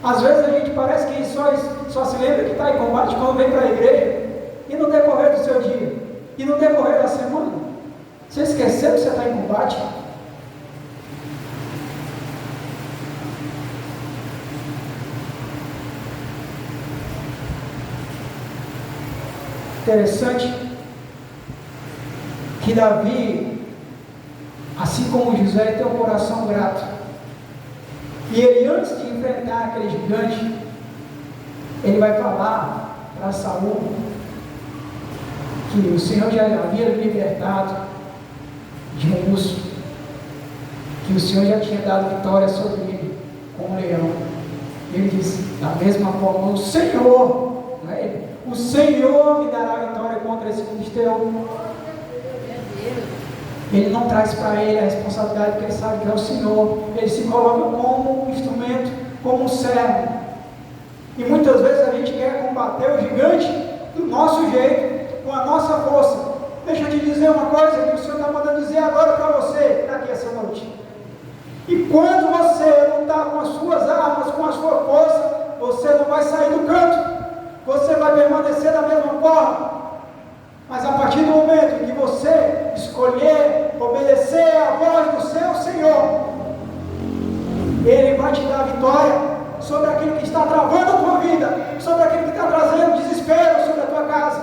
Às vezes a gente parece que só se lembra que está em combate quando vem para a igreja, e no decorrer do seu dia, e no decorrer da semana. Você esqueceu que você está em combate? Interessante que Davi, assim como José, tem um coração grato. E ele, antes de enfrentar aquele gigante, ele vai falar para Saul que o Senhor já havia libertado de um urso, que o Senhor já tinha dado vitória sobre ele com um leão. Ele disse: da mesma forma, o Senhor, não é ele? O Senhor me dará vitória contra esse filisteu. Ele não traz para ele a responsabilidade, porque ele sabe que é o Senhor. Ele se coloca como um instrumento, como um servo. E muitas vezes a gente quer combater o gigante do nosso jeito, com a nossa força. Deixa eu te dizer uma coisa que o Senhor está mandando dizer agora para você, daqui essa noite. E quando você lutar com as suas armas, com a sua força, você não vai sair do canto. Você vai permanecer da mesma forma. Mas a partir do momento em que você escolher obedecer à voz do seu Senhor, Ele vai te dar vitória sobre aquilo que está travando a tua vida, sobre aquilo que está trazendo desespero sobre a tua casa.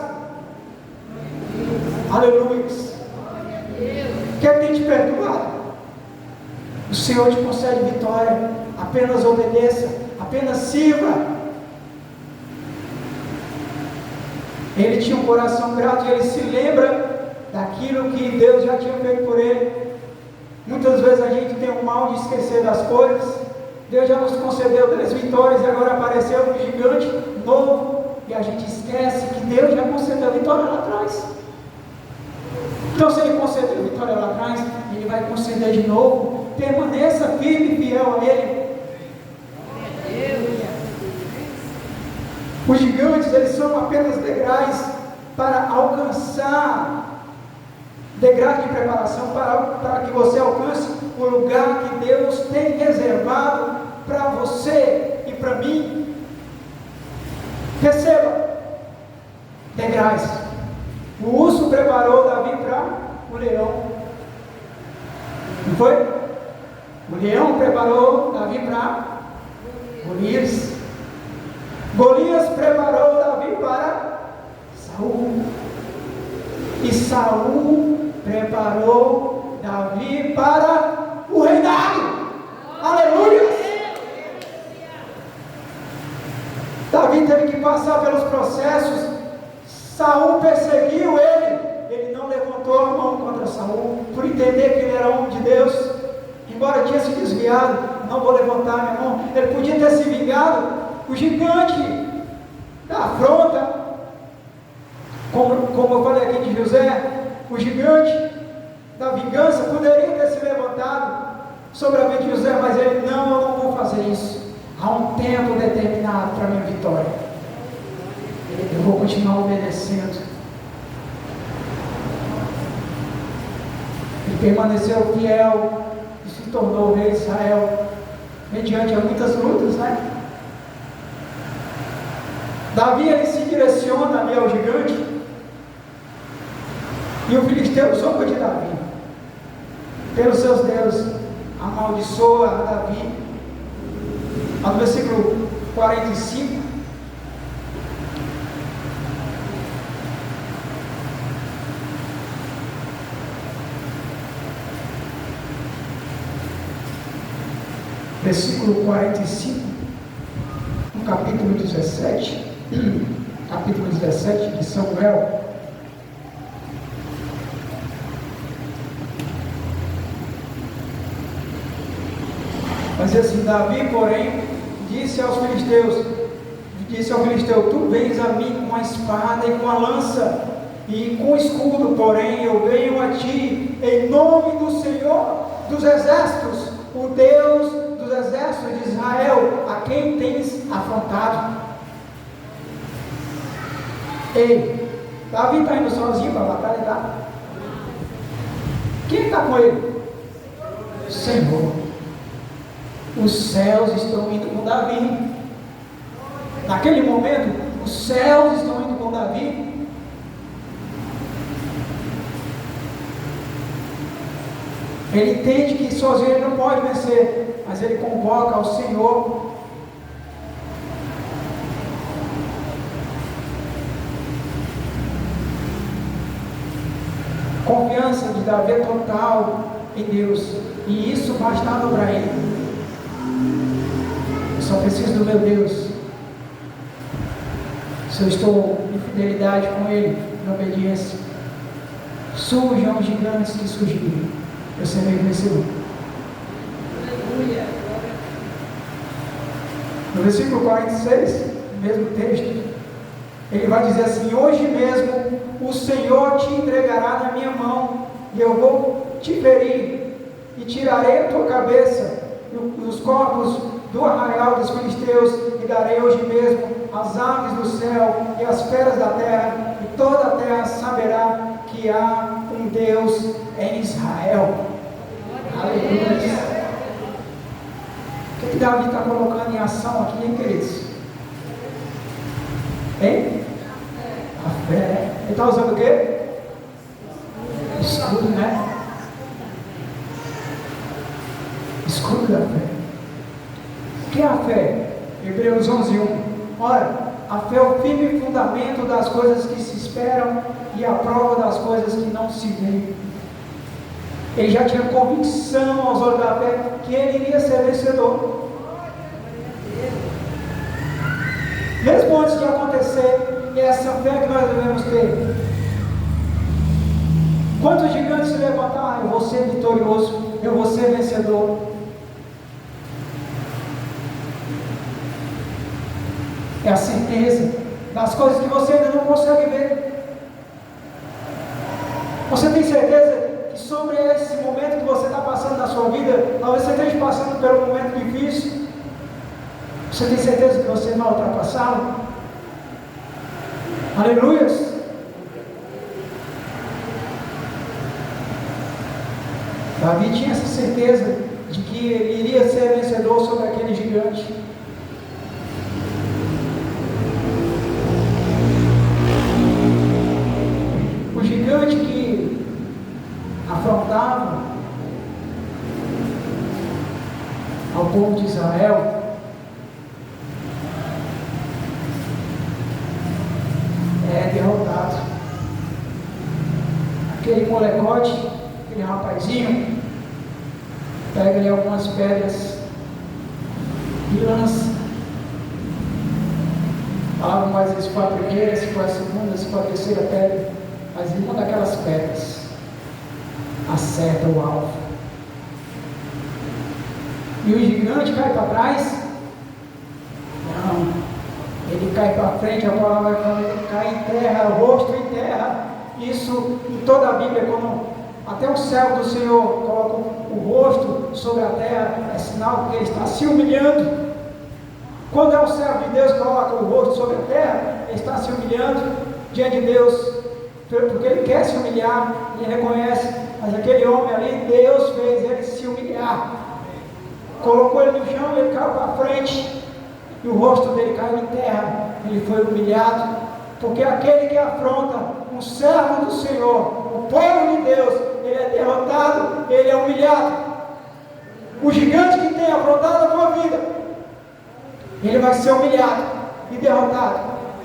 Aleluia. O que é que tem te perturbado? O Senhor te concede vitória. Apenas obedeça, apenas sirva. Ele tinha um coração grato e ele se lembra daquilo que Deus já tinha feito por ele. Muitas vezes a gente tem o mal de esquecer das coisas. Deus já nos concedeu 10 vitórias e agora apareceu um gigante novo. e a gente esquece que Deus já concedeu a vitória lá atrás. Então, se Ele concedeu a vitória lá atrás, Ele vai conceder de novo. Permaneça firme e fiel a Ele. Os gigantes, eles são apenas degraus para alcançar, degraus de preparação para que você alcance o lugar que Deus tem reservado para você e para mim. Receba degraus. O urso preparou Davi para o leão. Não foi? O leão preparou Davi para Golias. Golias preparou Davi para Saul. E Saul preparou Davi para o reinado. Aleluia! Davi teve que passar pelos processos. Saul perseguiu ele não levantou a mão contra Saul, por entender que ele era homem de Deus, embora tinha se desviado. Não vou levantar minha mão. Ele podia ter se vingado. O gigante da afronta, como eu falei aqui de José, o gigante da vingança poderia ter se levantado sobre a vida de José, mas ele, não, eu não vou fazer isso. Há um tempo determinado para a minha vitória. Eu vou continuar obedecendo. Ele permaneceu fiel e se tornou o rei de Israel, mediante a muitas lutas, né? Davi, ele se direciona ali ao gigante, e o filisteu zomba de Davi, pelos seus deuses, amaldiçoa a Davi. No versículo 45, versículo 45, no capítulo 17, capítulo 17 de Samuel. Mas diz assim: Davi, porém, disse ao filisteu, tu vens a mim com a espada e com a lança, e com o escudo, porém eu venho a ti em nome do Senhor dos exércitos, o Deus dos exércitos de Israel, a quem tens afrontado. Ei, Davi está indo sozinho para a batalha, tá? Quem está com ele? O Senhor. Os céus estão indo com Davi. Naquele momento, os céus estão indo com Davi. Ele entende que sozinho ele não pode vencer, mas ele convoca ao Senhor. Confiança de Davi é total em Deus, e isso bastava para ele. Eu só preciso do meu Deus. Se eu estou em fidelidade com Ele, em obediência, surjam os gigantes que surgirem, eu serei vencedor. No versículo 46, mesmo texto, ele vai dizer assim: hoje mesmo o Senhor te entregará na minha mão, e eu vou te ferir, e tirarei a tua cabeça e os corpos do arraial dos filisteus, e darei hoje mesmo as aves do céu e as feras da terra, e toda a terra saberá que há um Deus em Israel. Aleluia. O que Davi está colocando em ação aqui, hein, queridos? Hein? A fé. Ele está usando o quê? Escudo, né? Escudo da fé. O que é a fé? Hebreus 11:1. Ora, a fé é o firme fundamento das coisas que se esperam e a prova das coisas que não se veem. Ele já tinha convicção aos olhos da fé que ele iria ser vencedor. Mesmo antes de acontecer, é essa fé que nós devemos ter. Quando os gigantes se levantar, eu vou ser vitorioso, eu vou ser vencedor. É a certeza das coisas que você ainda não consegue ver. Você tem certeza que sobre esse momento que você está passando na sua vida, talvez você esteja passando por um momento difícil, você tem certeza que você vai ultrapassá-lo? Aleluias! Davi tinha essa certeza de que ele iria ser vencedor sobre aquele gigante. O gigante que afrontava ao povo de Israel é derrotado. Aquele molecote, aquele rapazinho, pega ali algumas pedras e lança. Falavam mais se foi a primeira, se foi a segunda, se foi a terceira pedra, mas uma daquelas pedras acerta o alvo. E o gigante cai para trás? Não, ele cai para frente, a palavra vai falar, ele cai em terra, rosto em terra. Isso em toda a Bíblia, quando até o servo do Senhor coloca o rosto sobre a terra, é sinal que ele está se humilhando. Quando é o servo de Deus que coloca o rosto sobre a terra, ele está se humilhando diante de Deus, porque ele quer se humilhar, ele reconhece, mas aquele homem ali, Deus fez ele se humilhar, colocou ele no chão, ele caiu para frente, e o rosto dele caiu em terra, ele foi humilhado, porque aquele que afronta um servo do Senhor, o povo de Deus, ele é derrotado, ele é humilhado. O gigante que tem afrontado a tua vida, ele vai ser humilhado e derrotado.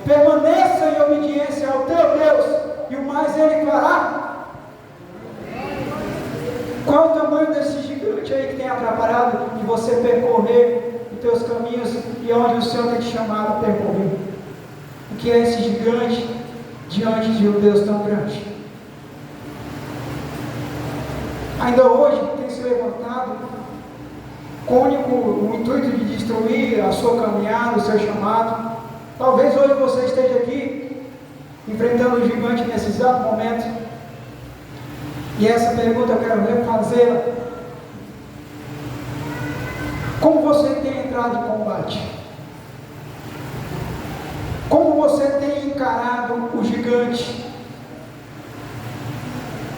Permaneça em obediência ao teu Deus, e o mais ele fará. Qual o tamanho desse gigante aí que tem atrapalhado de você percorrer os teus caminhos e onde o Senhor tem te chamado a percorrer? O que é esse gigante diante de um Deus tão grande? Ainda hoje tem se levantado com o intuito de destruir a sua caminhada, o seu chamado. Talvez hoje você esteja aqui enfrentando o gigante nesse exato momento. E essa pergunta eu quero refazê-la. Como você tem entrado em combate? Como você tem encarado o gigante?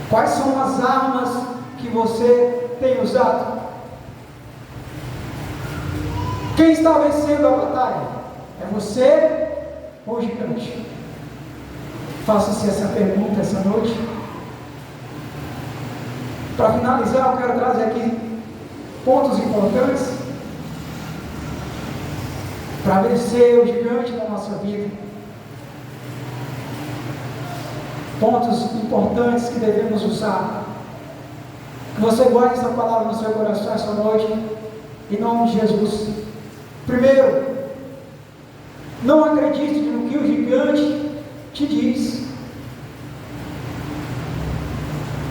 Quais são as armas que você tem usado? Quem está vencendo a batalha? É você ou o gigante? Faça-se essa pergunta essa noite. Para finalizar, eu quero trazer aqui pontos importantes para vencer o gigante da nossa vida. Pontos importantes que devemos usar. Que você guarde essa palavra no seu coração essa noite, em nome de Jesus. Primeiro, não acredite no que o gigante te diz.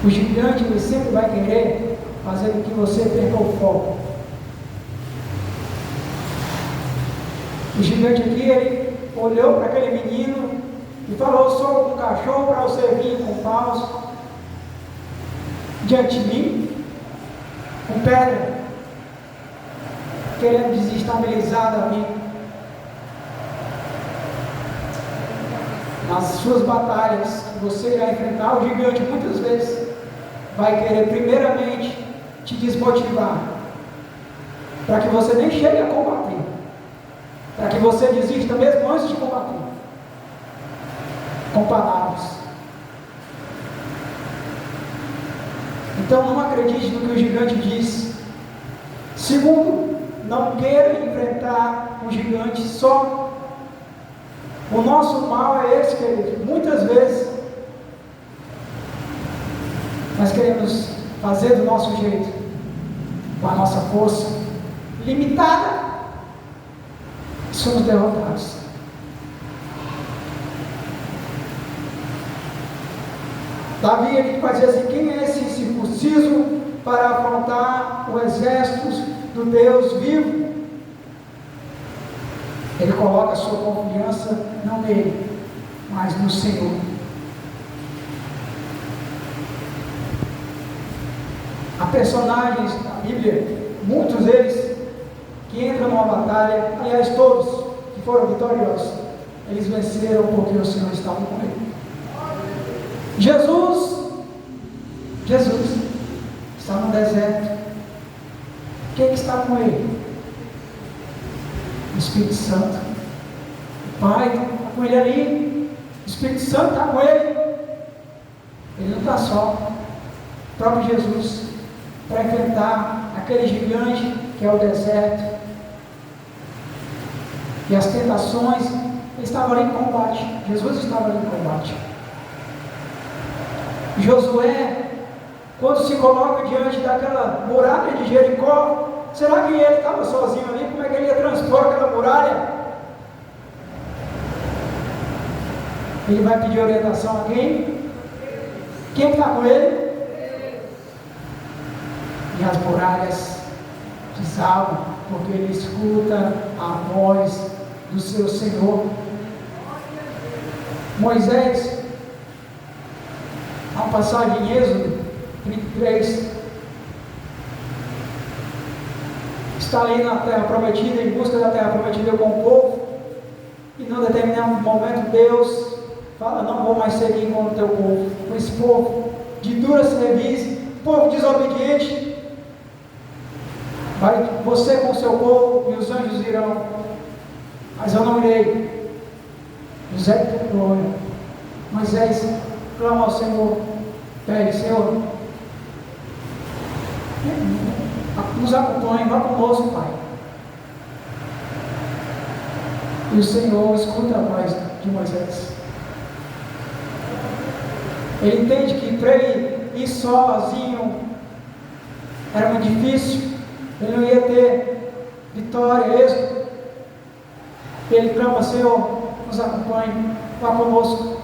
O gigante ele sempre vai querer fazer com que você perca o foco. O gigante aqui, ele olhou para aquele menino e falou: sou um cachorro para você vir com paus diante de mim, com pedra, querendo desestabilizar Davi. Nas suas batalhas que você irá enfrentar, o gigante muitas vezes vai querer primeiramente te desmotivar, para que você nem chegue a combater, para que você desista mesmo antes de combater, com palavras. Então não acredite no que o gigante diz. Segundo, não queira enfrentar um gigante só. O nosso mal é esse, querido. Muitas vezes nós queremos fazer do nosso jeito, com a nossa força limitada, somos derrotados. Davi ele vai dizer assim: quem é esse incircunciso para afrontar o exército do Deus vivo? Ele coloca a sua confiança não nele, mas no Senhor. Há personagens na Bíblia, muitos deles, que entram numa batalha, aliás, todos que foram vitoriosos, eles venceram porque o Senhor estava com ele. Jesus está no deserto. Quem está com ele? O Espírito Santo. O Pai está com ele ali. O Espírito Santo está com ele. Ele não está só. O próprio Jesus, para enfrentar aquele gigante que é o deserto e as tentações, ele estava ali em combate. Jesus estava ali em combate. Josué, quando se coloca diante daquela muralha de Jericó, será que ele estava sozinho ali? Como é que ele ia transpor aquela muralha? Ele vai pedir orientação a quem? Quem está com ele? E as muralhas desavam, porque ele escuta a voz do seu Senhor. Moisés, há uma passagem em Êxodo 33, está ali na terra prometida, em busca da terra prometida com o povo, e num determinado momento Deus fala: não vou mais seguir com o teu povo, com esse povo de dura serviço, povo desobediente. Vai você com o seu povo e os anjos irão, mas eu não irei. José perdoa. Moisés clama ao Senhor, pede: Senhor, nos acompanhe, vá conosco, Pai. E o Senhor escuta a voz de Moisés. Ele entende que para ele ir sozinho era muito difícil, ele não ia ter vitória, êxito. Ele clama: Senhor, nos acompanhe, vá conosco.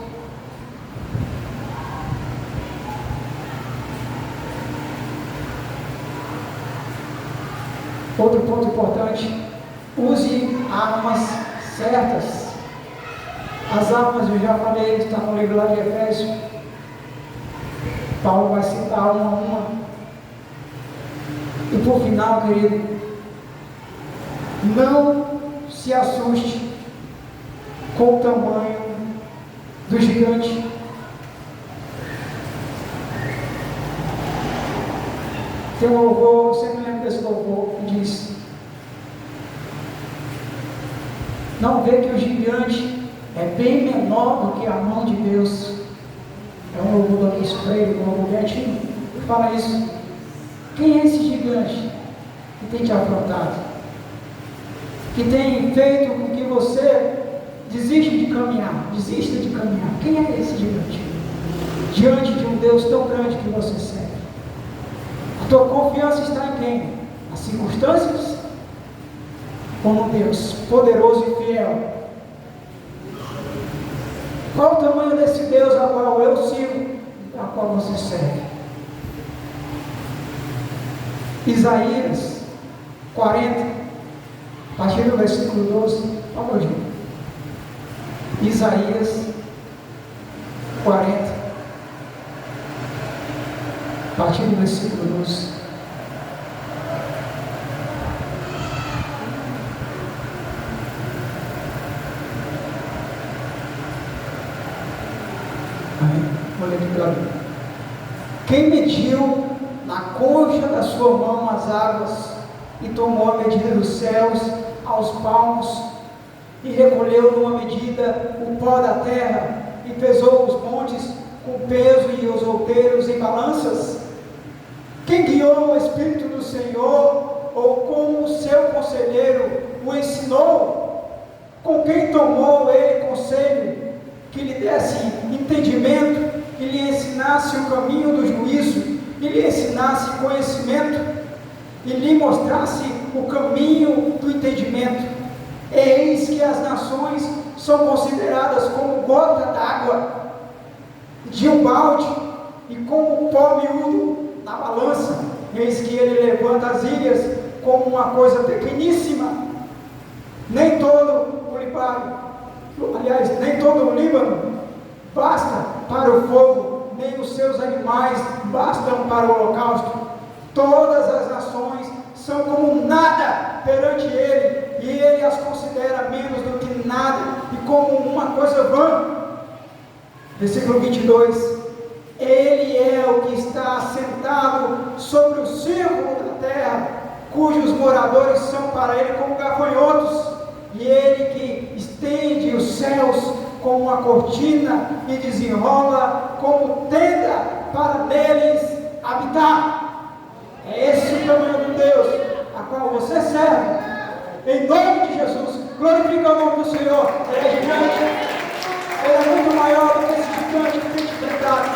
Outro ponto importante: use armas certas. As armas, eu já falei, está no livro lá de Efésios. Paulo vai citar uma a uma. E por final, querido, não se assuste com o tamanho do gigante. Tem um louvor, eu sempre lembro desse louvor, que diz: não vê que o gigante é bem menor do que a mão de Deus. É um louvor do Luiz Freire, um louvor antigo, que fala isso. Quem é esse gigante que tem te afrontado? Que tem feito com que você desista de caminhar? Quem é esse gigante? Diante de um Deus tão grande que você serve. A tua confiança está em quem? Nas circunstâncias? Ou no Deus poderoso e fiel? Qual o tamanho desse Deus a qual eu sigo, a qual você serve? Isaías 40, a partir do versículo 12, vamos junto. Isaías 40, a partir do versículo 12. Vou ler aqui pela Bíblia. Quem mediu na concha da sua mão as águas, e tomou a medida dos céus aos palmos, e recolheu numa medida o pó da terra, e pesou os montes com peso e os outeiros em balanças? Quem guiou o Espírito do Senhor, ou como seu conselheiro o ensinou? Com quem tomou ele conselho, que lhe desse entendimento, que lhe ensinasse o caminho do juízo, que lhe ensinasse conhecimento, e lhe mostrasse o caminho do entendimento? Eis que as nações são consideradas como gota d'água de um balde, e como pó miúdo na balança. Eis que ele levanta as ilhas como uma coisa pequeníssima. Nem todo aliás, nem todo o Líbano basta para o fogo, nem os seus animais bastam para o holocausto. Todas as nações são como nada perante ele, e ele as considera menos do que nada, e como uma coisa vã. Versículo 22, ele é o que está assentado sobre o círculo da terra, cujos moradores são para ele como gafanhotos, e ele que estende os céus como uma cortina e desenrola como tenda para neles habitar. É esse o tamanho do Deus a qual você serve. Em nome de Jesus, glorifica o nome do Senhor. Ele é gigante, ele é muito maior do que esse gigante que tem te enfrentado.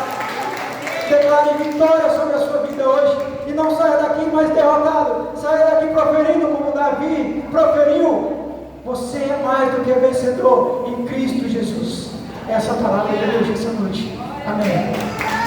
Declare vitória sobre a sua vida hoje, e não saia daqui mais derrotado. Saia daqui proferindo como Davi proferiu: você é mais do que vencedor em Cristo Jesus. Essa palavra de Deus essa noite. Amém.